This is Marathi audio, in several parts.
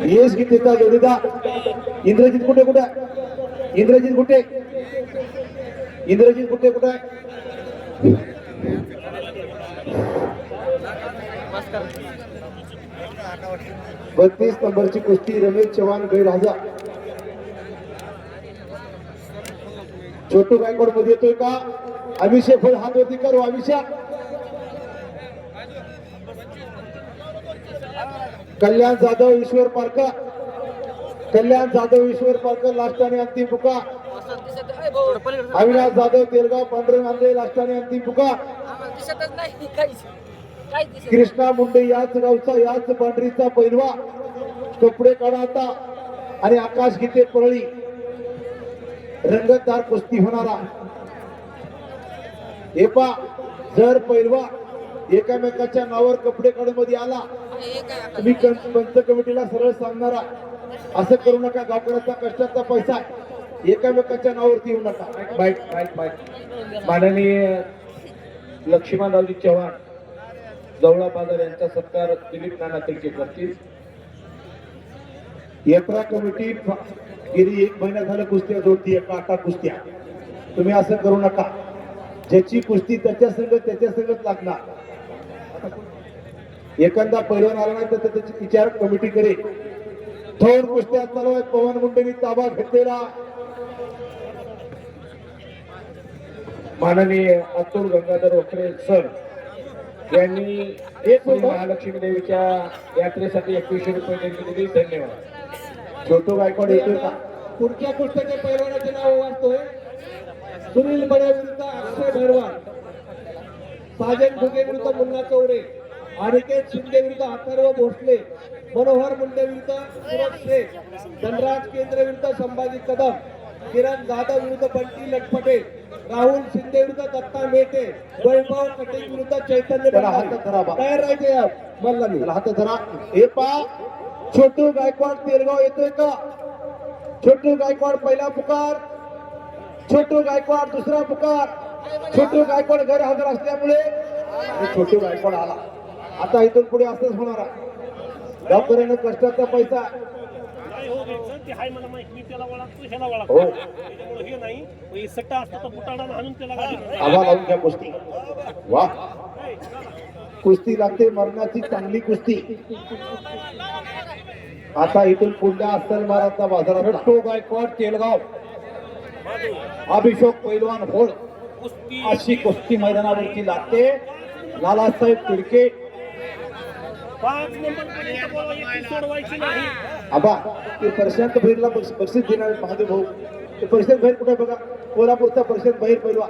यश गीतेचा जोडीदार इंद्रजित कुठे कुठे इंद्रजित कुठे इंद्रजित कुठे कुठे 32 नंबरची कुस्ती रमेश चव्हाण गैरहजर. छोटू गायकवाड मध्ये येतोय का? अभिषेक हात वरती करू. अभिषेक कल्याण जाधव ईश्वर पारकर कल्याण जाधव ईश्वर पारकर लास्ट आणि अंतिम पुकार. अविनाश जाधव तेलगाव पांढरे नांदे लास्ट आणि अंतिम पुकार. कृष्णा मुंडे याच गावचा याच पांढरीचा पैलवा कपडे काढा आता आणि आकाश गीते परळी रंगतदार कुस्ती होणारा. हे पा जर पैलवा एकामेकाच्या नावावर कपडे काढून मध्ये आला तुम्ही पंच कमिटीला सरळ सांगणारा असं करू नका. गावकऱ्याचा कष्टाचा पैसा एकामेकाच्या नावावरती येऊ नका. Bite bite bite. माननीय लक्ष्मणरावजी चव्हाण जवळा बाजार यांचा सत्कार दिलीप नाना तिलके करतील. यात्रा कमिटी गेली 1 महिना झालं कुस्त्या जोडती काटा कुस्त्या. तुम्ही असं करू नका. ज्याची कुस्ती त्याच्या संगत लागणार. एखादा पैलवान आला नाही तर त्याची विचार कमिटी करेल. थोड कुस्त्या चालू आहेत. पवन मुंडेंनी ताबा घेतलेला. माननीय अतुल गंगाधर वखरे सर यांनी महालक्ष्मी देवीच्या यात्रेसाठी 2100 रुपये दिले. धन्यवाद. छोटू गायकवाड येतोय का? पुढच्या कुस्त्याच्या पैलवानाचे नाव वाचतोय. सुनील बडे विरुद्ध अक्षय भैरवान, साजन भुगे विरुद्ध मुन्ना चौरे, अनिकेत शिंदे विरुद्ध अथर्व भोसले, मनोहर मुंडे विरुद्ध सुरज शेख, धनराज केंद्र विरुद्ध संभाजी कदम, किरण जाधव विरुद्ध बंटी लटपटे, राहुल शिंदे विरुद्ध दत्ता मेटे, वैभव कटेक विरुद्ध चैतन्य. तयार राहायचे मल्ला हात धरा. हे पा छोटू गायकवाड तेलगाव येतोय का? छोटू गायकवाड पहिला पुकार. छोटू गायकवाड दुसरा पुकार. छोटू गायकवाड गैरहजर असल्यामुळे छोटू गायकवाड आला. आता इथून पुढे असंच होणार. गावकऱ्यानं कष्टाचा पैसा आवा लावून घ्या कुस्ती. वा कुस्ती लागते मरणाची चांगली कुस्ती. आता इथून पुढल्या अस्सल महाराजचा बाजारात छोटू गायकवाड तेलगाव अभिषेक पैलवान होळ अशी कुस्ती मैदानावरती लागते. लालासाहेब तिडके आबा ते प्रशांत भैरला बक्षीस देणार महादेव भाऊ. ते प्रशांत भैर कुठे बघा? कोल्हापूरचा प्रशांत भैर पैलवा.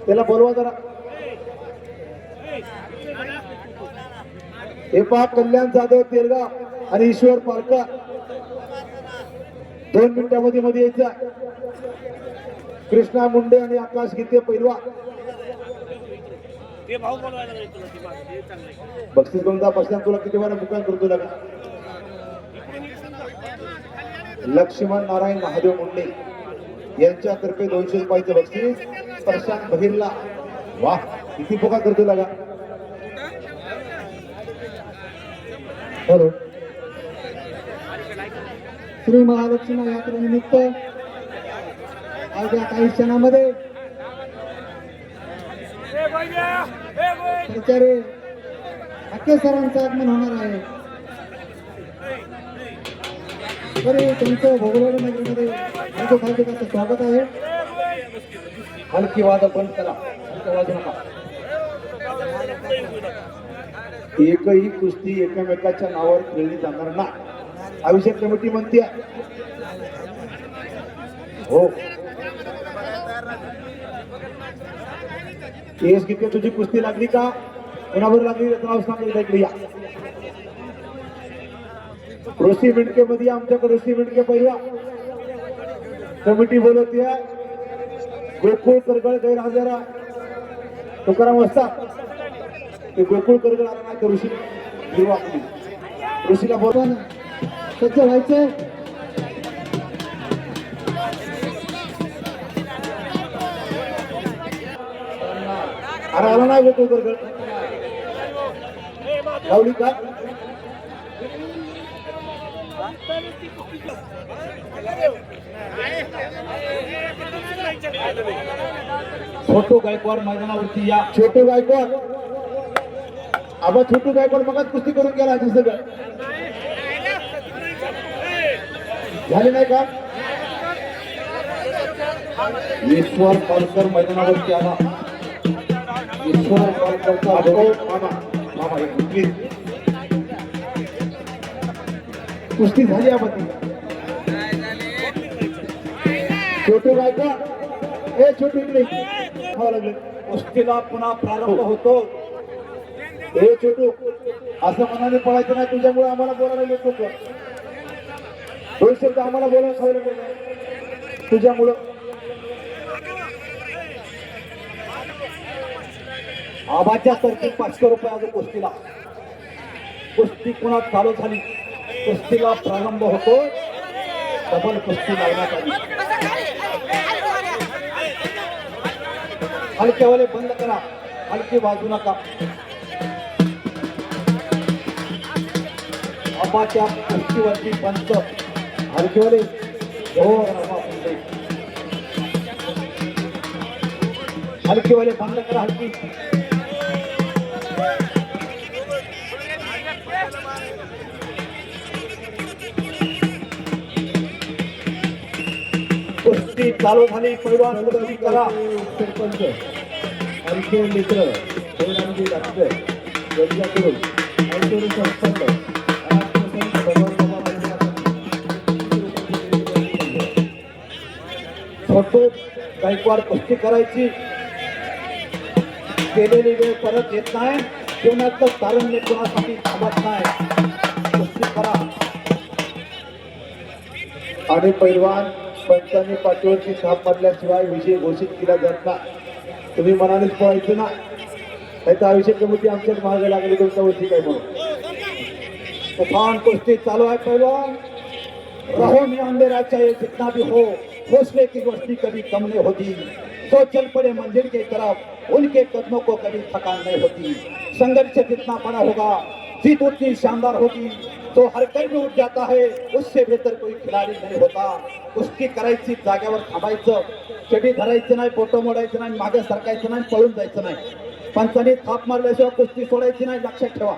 त्याला बोलवा जरा. हे पहा कल्याण जाधव तेलगाव आणि ईश्वर पारकर 2 मिनिटांमध्ये मध्ये यायचं. कृष्णा मुंडे आणि आकाश गीते पैलवा. बक्षीस दोनदा प्रशांत तुला किती वेळा मुकाम करतो लागा. लक्ष्मण नारायण महादेव मुंडे यांच्यातर्फे 200 रुपयाचं बक्षीस प्रशांत बहिरला. वा किती पुकार करतो लागा. हॅलो. श्री महालक्ष्मी यात्रेनिमित्त अवघ्या काही क्षणामध्ये प्रचारे अक्के सरांचं आगमन होणार आहे. तरी त्यांचं भोगलवाडी नगरीमध्ये खालचं स्वागत आहे. हलकी वाद बंद करा. वाजू नका. एकही कुस्ती एकमेकाच्या नावावर खेळली जाणार ना. अभिषेक कमिटी म्हणते हो. केस किती तुझी कुस्ती लागली का? कोणावर लागली नाव सांगितलं इकडे या. ऋषी मिंडके मध्ये आमच्याकडे ऋषी मिंडके पहिला कमिटी बोलवते. गोकुळ करगळ गैरहजर तुकाराम असता ते गोकुळ करगळ आला नाही तर ऋषी हिरवा ऋषीला बोलवा ना. सज्ज व्हायचंय. अरे आला नाही गोकुळ करगळ लावली का? छोटू गायकवाड मैदानावरती या. छोटू गायकवाड आबा छोटू गायकवाड मगच कुस्ती करून गेला असं सगळं झाले नाही का. ईश्वर पालकर मैदानावरती आला. ईश्वर पालकरचा मामा मामा प्लीज कुस्ती झाली आपण छोटू गायकवाड हे छोटू इकडे खावं लागले. कुस्तीला पुन्हा प्रारंभ होतो. हे छोटू असं मनाने पळायचं नाही तुझ्यामुळे आम्हाला बोलायला येत लोक दोन शब्द आम्हाला बोलायला खायला पाहिजे तुझ्यामुळं. आबाच्या तर्फे 500 रुपये आज कुस्तीला. कुस्ती पुन्हा चालू झाली. कुस्तीला प्रारंभ होतो. डबल कुस्ती लावण्यात आली. हलकेवाले बंद करा. हलकी वाजू नका. आबाच्या कुस्तीवरती पंच हलकेवाले हो हलकेवाले बंद करा. हलकी कुस्ती चालू झाली. पैलवान कुस्ती करा. सरपंच हलके मित्र पैलवानजी डॉक्टर यांच्याकडून हलकेवाले सरपंच छोटू गायकवाड कुस्ती करायची. केलेली वेळ परत येत नाही. जीवनातलं तारुण्य कोणासाठी थांबत नाही. कुस्ती करा. आणि पैलवान पंचांनी पाठीवरची छाप मारल्याशिवाय विषय घोषित केला जात नाही. तुम्ही मनानेच पळायचं ना त्याचा आयुष्य कमिटी आमच्याच मागे लागली तुमच्या वर्षी काय म्हणून. तूफान कुश्ती चालू है पहलवान. रहो में अंधेरा चाहे जितना भी हो. हौसले की रोशनी कभी कम नहीं होती. तो चल पड़े मंदिर की तरफ उनके कदमों को कभी थकान नहीं होती. संघर्ष जितना बड़ा होगा जीत उतनी शानदार होगी. तो हर कर्म उठ जाता है उससे बेहतर कोई खिलाडी नहीं होता. कुस्ती करायची जाग्यावर थांबायचं. चढी धरायचं नाही. फोटो मोडायचं नाही. मागे सरकायचं नाही. पळून जायचं नाही. पंचांनी थाप मारल्याशिवाय कुस्ती सोडायची नाही. लक्षात ठेवा.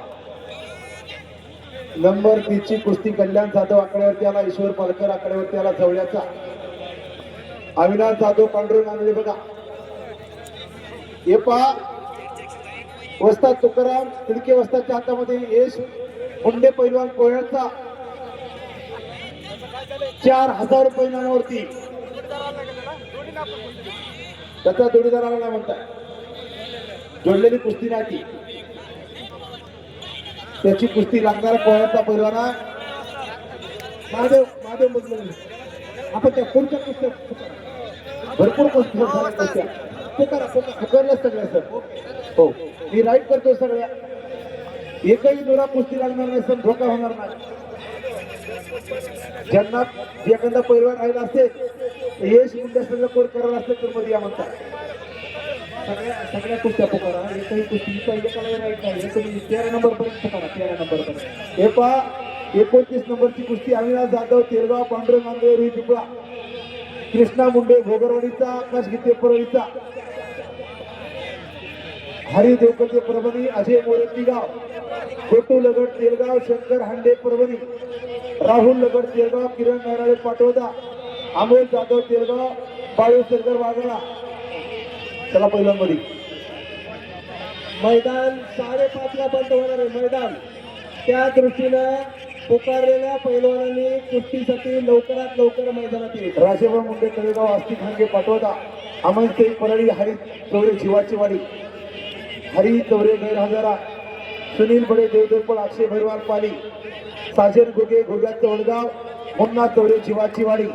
नंबर 30 ची कुस्ती कल्याण जाधव आकड्यावरती आला. ईश्वर पालकर आकड्यावरती आला. जवळचा अविनाश जाधव पांढरे मानले बघा. हे पहा वस्ताद तुकाराम तिडके वस्तादच्या हातामध्ये यश मुंडे पैलवान कोयळचा 4000 रुपये नावावरती त्याचा जोडीदार आला नाही म्हणताय. जोडलेली कुस्ती नाही ती. त्याची कुस्ती लागणारा कोयळचा पैलवाना महादेव महादेव बदलून आपण त्या पुढच्या कुस्त्या भरपूर कुस्ती कुस्त्या पुकारल्या सगळ्या सर. हो मी राईट करतो सगळ्या. एकही दोरा कुस्ती लागणार नाही सर. धोका होणार नाही. ज्यांना एखादा पैलवान राहिला असेल यश मुंडे सगळं कोण करायला असेल तर मध्ये या म्हणतात. सगळ्या कुस्त्या पुकारा. एकही कुस्ती एकाला राईट नाही. तुम्ही 13 नंबर पर्यंत पुकारा. 13 नंबर पर्यंत. हे पहा 29 नंबरची कुस्ती अविनाश जाधव तेलगाव पांढरे मांगवे रुई पिपळा. कृष्णा मुंडे भोगरवाडीचा. आकाश गीते परळीचा. हरी देवकते परभणी. अजय मोरे गाव. छोटू लगड तेलगाव. शंकर हांडे परभणी. राहुल लगड तेलगाव. किरण नाराळे पाटोदा. अमोल जाधव तेलगाव. बाळू सरगर वागळा. चला पहिल्यांमध्ये मैदान 5:30 ला बंद होणार आहे. मैदान त्या दृष्टीनं पुकारलेल्या पैलवानांनी कुस्तीसाठी लवकरात लवकर मैदानात येईल. राजेबा मुंडे तळेगाव. आस्तिक हांगे पाटोदा. अमन सिंग परळी. हरी चौरे शिवाची वाडी. हरी चौरे गैरहजारा. सुनील बडे देवदेवपळ. अक्षय भैरवाल पाली. साजन घुगे घुग्या चौडगाव. मुन्ना चौरे शिवाची वाडी.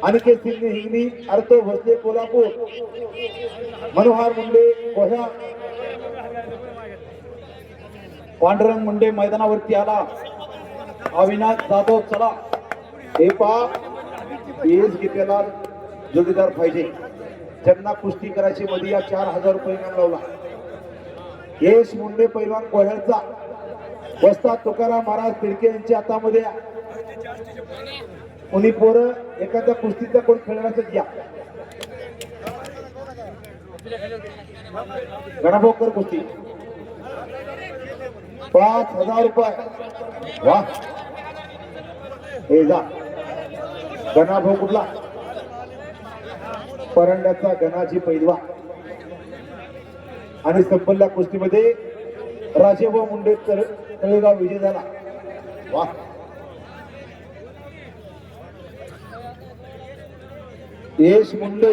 अनिकेत सिंग हिंगणी. अर्थ भोसले कोल्हापूर. मनोहर मुंडे कोह्या. पांडुरंग मुंडे मैदानावरती आला. अविनाश जाधव चला. हे पहा एस घेतलेला जोडीदार पाहिजे. ज्यांना कुस्ती करायची मध्ये या 4000 रुपये इनाम लावला. यश मुंडे पैलवान कोह्याचा. वस्ताद तुकाराम महाराज तिडके यांच्या हातामध्ये कोणी पोरं एखाद्या कुस्तीचा कोण खेळणार असेल या गणाभोकर कुस्ती 5,000 रुपये वा हे जा गणाभो कुठला परंड्याचा गणाजी पैलवा आणि संपल्ल्या कुस्तीमध्ये राजेभाऊ मुंडे तळेगाव विजय झाला वा यश मुंडे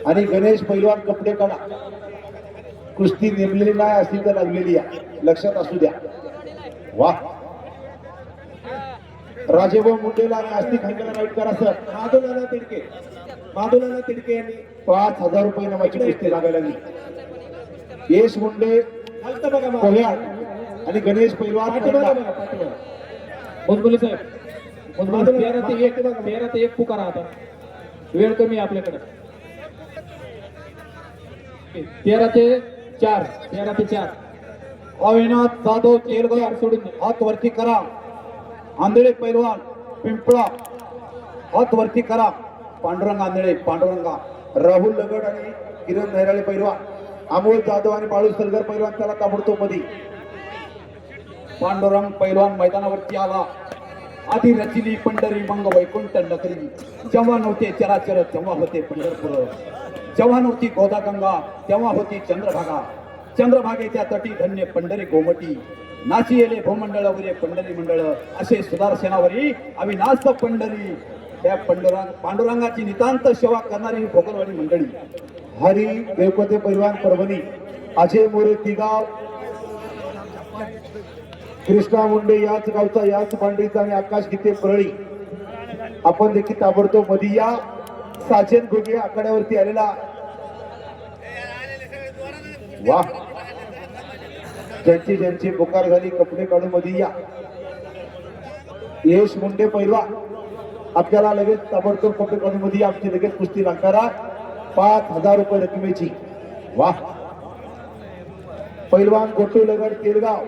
आणि गणेश पैलवान कपडे काढा कुस्ती नेमलेली नाही असती तर लागलेली आहे लक्षात असू द्या वा राजेभाऊ मुंडेला आणि आस्तिक खांद्याला राईट करा सर माधुलाना तिडके यांनी 5,000 रुपये नावाची कुस्ती लागायला लागली यश मुंडे हलतं बघा मागे. कोल्हाड आणि गणेश पैलवान पाठीमागं कोल्हाड. बघा, पाठीमागं. मुजबुले साहेब मुजबुले 13 ते 1 पुकारा आता वेळ कमी आहे आपल्याकडे 13 ते 4 अविनाश जाधव तेलगाव सोडून हात वरती करा आंधळे पैलवान पिंपळा हात वरती करा पांडुरंग आंधळे पांडुरंगा राहुल लगड आणि किरण नैराळे पैलवान अमोल जाधव आणि बाळू सलगर पैलवान त्याला ताबडतोब मध्ये पांडुरंग पैलवान मैदानावरती आला आधी रचिली पंढरी मंग वैकुंठ नगरी जेव्हा नव्हते चराचर तेव्हा होते पंढरपूर जेव्हा नव्हती गोदागंगा तेव्हा होती चंद्रभागा चंद्रभागेच्या तटी धन्य पंढरी गोमटी नाची येले भूमंडळावरी पंढरी मंडळ असे सुदर्शनावरी अविनाश पंढरी त्या पांडुरंगाची नितांत सेवा करणारी ही भोगलवाडी मंडळी हरी देवकोते पैलवान परभणी अजय मोरे तिगाव कृष्णा मुंडे याच गावचा याच पांडीचा आणि आकाश गीते परळी आपण देखील ताबडतोब मध्ये या साजन घोगे आखाड्यावरती आलेला वा ज्यांची पुकार झाली कपडे काढून मध्ये या यश मुंडे पैलवान आपल्याला लगेच ताबडतोब कपडे काढून मध्ये या आमची लगेच कुस्ती लागणारा 5,000 रुपये रकमेची वा पैलवान गोटू लगड तेलगाव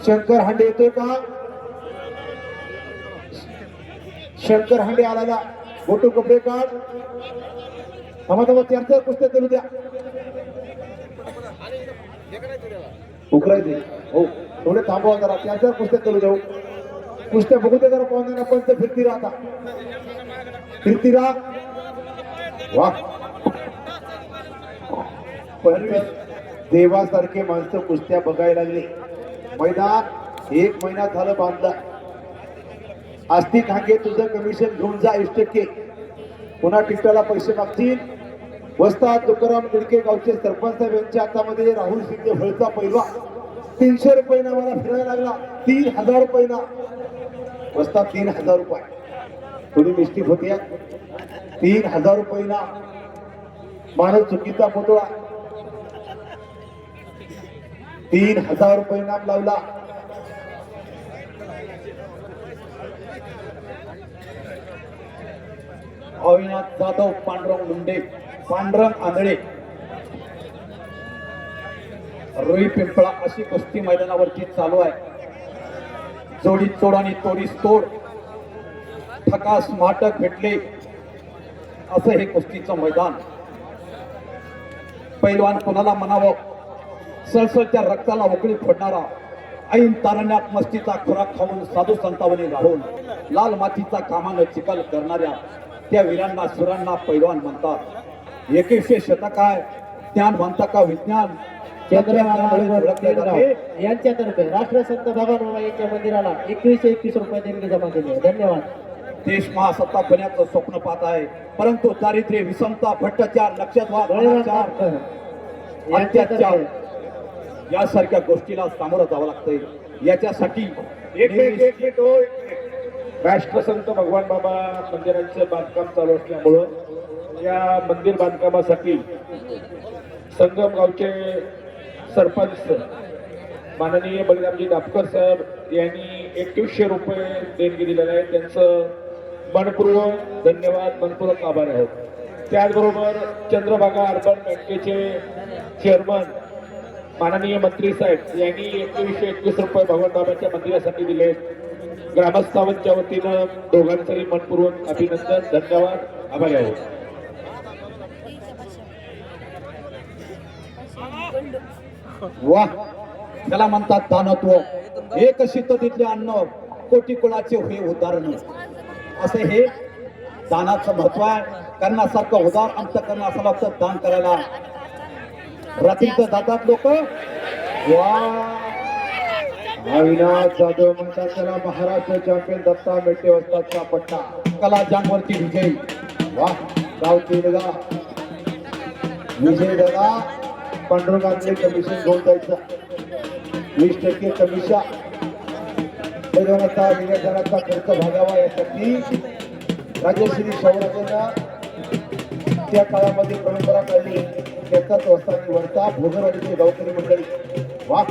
शंकर हांडे येतोय का शंकर हांडे आला गोटू कपडे काढ थांबा 4 कुस्त्या चालू द्या उकरायचे हो थोडे थांबवा जरा 4 कुस्त्या चालू जाऊ कुस्त्या बघू दे जरा पाहुण्यांना पंच फिरती राहता फिरती राहा वा पण देवासारखे माणसं कुस्त्या बघायला लागले मैदान 1 महिना झालं बांधला आस्तिक हांगे तुझं कमिशन घेऊन जा 1% पुन्हा टिकटाला पैसे मागतील वस्ताद तुकाराम तिडके गावचे सरपंच साहेब यांच्या हातामध्ये राहुल शिंदे फळचा पैलवा 300 रुपये मला फिरायला लागला 3,000 रुपये वस्ताद 3,000 रुपये थोडी मिस्टेक होती 3,000 रुपये मानव चुकीचा पुतळा 3,000 रुपये नाम लावला अविनाश जाधव पांडुरंग मुंडे पांडुरंग आंधळे रुई पिंपळा अशी कुस्ती मैदानावरती चालू आहे जोडी चोड आणि तोडीस तोड ठकास माटक भेटले असं हे कुस्तीचं मैदान पैलवान कोणाला म्हणावं सळसळत्या रक्ताला उकळी फोडणारा ऐन तारण्यात मस्तीचा खुराक खाऊन साधू संतावने राहून लाल मातीचा कामानं चिखल करणाऱ्या त्या वीरांना सुरांना पैलवान म्हणतात 21शे शतक आहे ज्ञान म्हणता का विज्ञान यांच्यातर्फे राष्ट्रसंत भगवान यांच्या मंदिराला 21 रुपये देणगी जमा केली आहे. धन्यवाद. देश महासत्ता होण्याचं स्वप्न पाहत आहे परंतु दारिद्र्य विषमता भ्रष्टाचार लक्षात अत्याचार यासारख्या गोष्टीला सामोरं जावं लागतंय याच्यासाठी राष्ट्रसंत भगवान बाबा मंदिरांचं बांधकाम चालू असल्यामुळं या मंदिर बांधकामासाठी संगम गावचे सरपंच माननीय बळीरामजी दापकर साहेब यांनी 2100 रुपये देणगी दिलेले आहे त्यांचं मनपूर्वक धन्यवाद मनपूर्वक आभार आहोत त्याचबरोबर चंद्रभागा अर्बन बँकेचे चेअरमन माननीय मंत्री साहेब यांनी 2121 रुपये भगवान बाबाच्या मंदिरासाठी दिले ग्रामस्थांच्या वतीनं दोघांचंही मनपूर्वक अभिनंदन, धन्यवाद, आभारी आहोत. वाह, त्याला म्हणतात दानत्व. एक शीततीतले अन्न कोटी कुळाचे हे उदाहरण. असं हे दानाचं महत्व आहे. करण्यासारखं उदार अंतकरण असं लागतं दान करायला. रात्रीचं जातात लोक. अविनाश जाधव म्हणतात त्याला महाराष्ट्र चॅम्पियन दत्ता मेटे वस्तादचा पट्टा. कला जानवरती विजयी. वाह, गावची मुलगा विजय दादा पांडुरंगातले कमिशन घेऊन जायचं. 20% कमिशन पैलवानाचा विजयदाराचा खर्च भागावा यासाठी राजश्री शौर्यानं त्या काळामध्ये परंपरा काढली. त्याचाच वस्तादी वरता भोगरवाडीचे गावकरी मंडळी. वाह,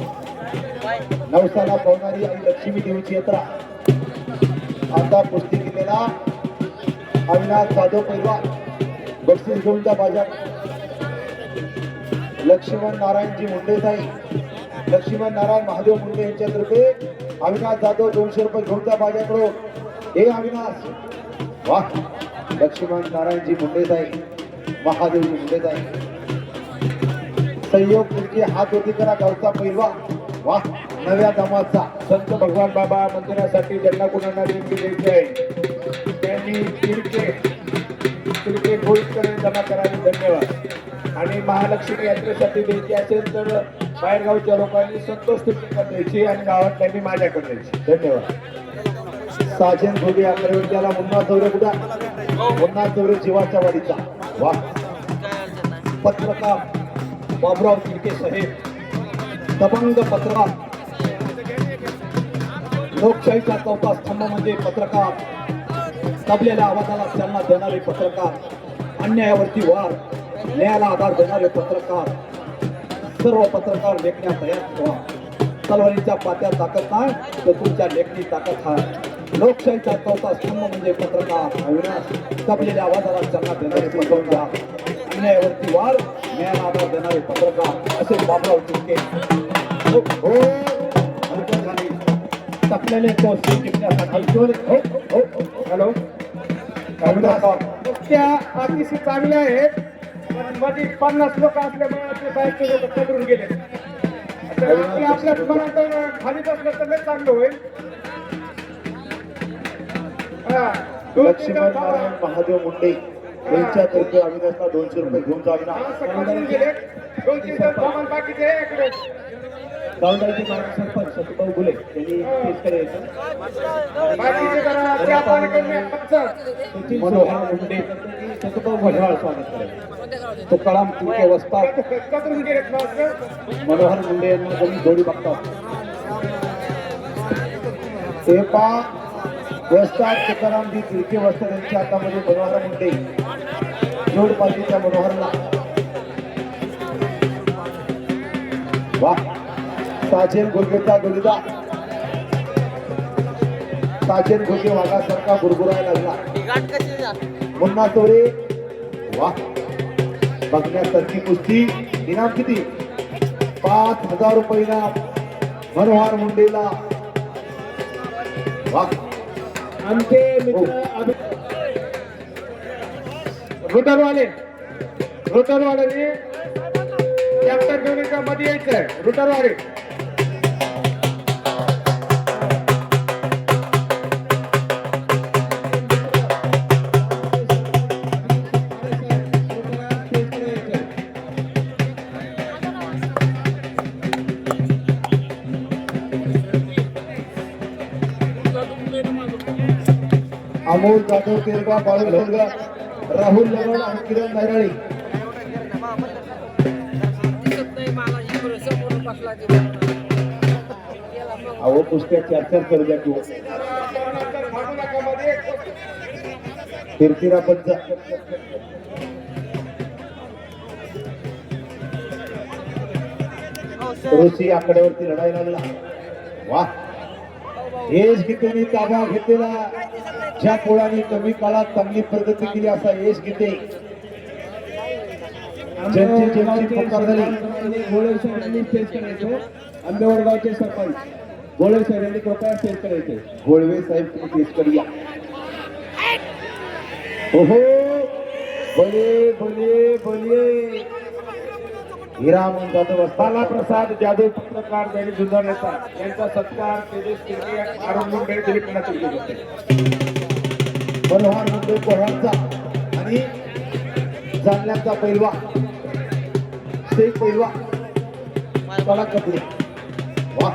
नवसाला पावणारी आणि लक्ष्मी देवीची यात्रा. आता कुस्ती केलेला अविनाश जाधव पैलवान बक्षीस घेऊन त्या बाजार. लक्ष्मण नारायणजी मुंडे साई, लक्ष्मण नारायण महादेव मुंडे यांच्यातर्फे अविनाश जाधव 200 रुपये घेऊन त्या बाजाकडून. हे अविनाश, वाह, लक्ष्मण नारायणजी मुंडे साई, महादेवजी मुंडे साई. सहयोग तुमची हात होती करा गावचा पैलवान. वाह, नव्या दमाचा संत भगवान बाबा मंदिरासाठी ज्यांना कुणाला देणगी द्यायची आहे त्यांनी तिरके गोळीकडे जमा करावी. धन्यवाद. आणि महालक्ष्मी यात्रेसाठी द्यायची असेल तर बाहेरगावच्या लोकांनी संतोष तुमच्याकडे द्यायची आणि गावातल्यांनी माझ्याकडे द्यायची. धन्यवाद. साजन भोगे आकडेवर त्याला मुन्ना चौरे कुठा मुन्ना चौरे जीवाच्या वाडीचा. वाह, पत्रकार बाबुराव तिरके साहेब, दबंग पत्रकार. लोकशाहीचा चौथा स्तंभ म्हणजे पत्रकार. दबलेल्या आवाजाला चालना देणारे पत्रकार, अन्यायावरती वार, न्यायाला आधार देणारे पत्रकार. सर्व पत्रकार लेखण्यात तयार व्हा. तलवारीच्या पात्यात ताकद नाही तर तुमच्या लेखणी ताकद आहे. लोकशाहीचा चौथा स्तंभ म्हणजे पत्रकार. अविनाश, दबलेल्या आवाजाला चालना देणारे पत्रकार, अन्यायावरती वार, न्यायाला आधार देणारे पत्रकार असे बाबुराव तिरके. हो, हरकत झाली. तपलेले कोस्ती जिंकण्यासाठी. हॅलो, त्या अतिशय चांगल्या आहेत पण मध्ये 50 लोक असल्यामुळे ते बाहेरचे लोक पकडून गेले. तर आपल्या मनात खाली बसलं तर लय चांगलं होईल. लक्ष्मण नारायण महादेव मुंडे यांच्यातर्फे अविनाशला 200 रुपये घेऊन जावे ना. गेले 2-3 जण सामान बाकीचे आहे इकडे. गावदारीचे माजी सरपंच सतुभाऊ गुले यांनी केसकडे यायचं. बाकीचे जरा त्या पाण्याकडे पक्ष मनोहर मुंडे सतुभाऊ भजवाळ स्वागत करायचं. तुकाराम तिरके वस्ताद पकडून गेलेत माणसं. मनोहर मुंडे यांना कोणी जोडी बघतात. ते पा वस्ताद तुकारामजी तिरके वस्ताद यांच्या हातामध्ये मनोहर मुंडे जोड पाठीच्या मनोहरला. वाह, साजेन घोगेचा जोडीदा. साजेन घोगे वाघासारखा गुरगुरायला लागला. मुन्ना तोरे. वाह, बघण्यासारखी कुस्ती. इनाम किती? 5,000 रुपये इनाम मनोहर मुंडेला. वाह, आमचे मित्र रोटरवाल्याने ट्रॅक्टर घेऊन एका मध्ये यायचं आहे. रोटरवाले अमोल जाधव तेरगाव, बाळू सोलगा, राहुल लवड आणि किरण नैराळी. अहो कुस्त्या 4-4 करू द्या तू. फिरफिरा पंच. ऋषी आकड्यावरती लढाई लागला. वाह, यश गीतेने ताबा घेतलेला, ज्या पोळाने कमी काळात चांगली प्रगती केली असा यश गीते. ज्यांची पुकार झाली. आंबेवडगावचे सरपंच गोळे साहेब यांनी कृपया स्टेज करायचे गोळवे साहेब तुम्ही स्टेज या ओहो बोले बोले बोले हिरामन जाधव बालाप्रसाद जाधव पत्रकार दैनिक सुद्धा नेता यांचा सत्कार तेजस किर्ती अरुण मुंडे दिलीप नाशिक होते. मनोहर मुंडे पोरांचा आणि जालन्याचा पैलवा शेख पैलवा मला कपडे वा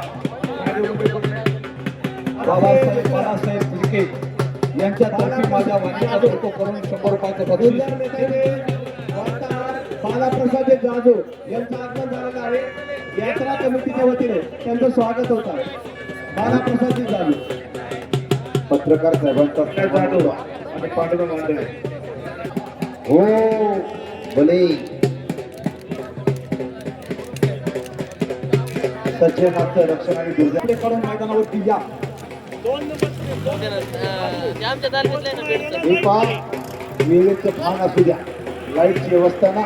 बाबासाहेब बाळासाहेब तिडके यांच्यातर्फे माझ्या वाणीचा फोटो करून 100 रुपयाचं बक्षीस बालाप्रसाद जाधव यांचं आगमन झालेलं आहे. यात्रा कमिटीच्या वतीने त्यांचं स्वागत होत आहे. बालाप्रसाद जाधव पत्रकार साहेबांचा जाधव आणि पांडुरंग मांडे हो भले सज्जनाचं रक्षण आणि दुर्जाकडे करून मैदानावरती या आमच्या तालमीतलं आहे ना बेडचं. हे पहा वेळेचं भान असू द्या लाईटची व्यवस्था ना